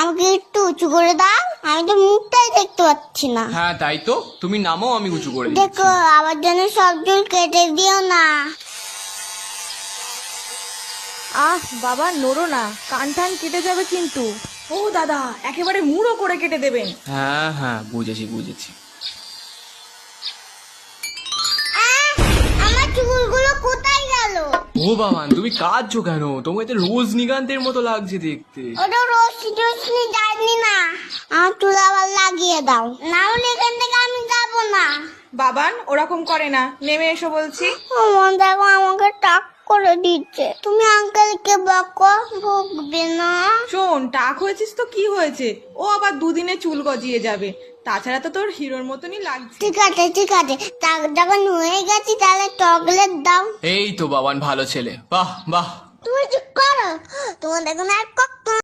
আমাকে একটু উঁচু করে দাও, আমি তো মুখটাই দেখতে পাচ্ছি না। হ্যাঁ তাই তো, তুমি নামো, আমি উঁচু করে দিচ্ছি। দেখো আবার যেন সব চুল কেটে দিও না। আহ বাবা, নড়ো না, কান টান কেটে যাবে কিন্তু। ও দাদা, একেবারে মুড়ো করে কেটে দেবেন। হ্যাঁ হ্যাঁ, বুঝেছি বুঝেছি। আহ, আমার চুলগুলো কোথায় গেল? ও বাবান, তুমি কাঁদছো কেন? তোমাকে তো রজনীকান্তের মতো লাগছে দেখতে। ওটা রশ্মি টশ্মি যায়নি না, আমার চুল আবার লাগিয়ে দাও, না হলে এখান থেকে আমি যাবো না। বাবান ওরকম করে না, নেমে এসো বলছি। আমার দেখো আমাকে টাক করে দিচ্ছে। তুমি আঙ্কেলকে বকো, ভুগবে না। শোন, টাক হয়েছিস তো কি হয়েছে, ও আবার দুদিনে চুল গজিয়ে যাবে। তাছাড়া তো তোর হিরোর মতনই লাগছে। ঠিক আছে ঠিক আছে, টাক যখন হয়ে গেছি তাহলে চকলেট দাও। এই তো বাবান, ভালো ছেলে, বাহ বাহ। তুমি চুপ করো, তোমার দেখুন আর কখন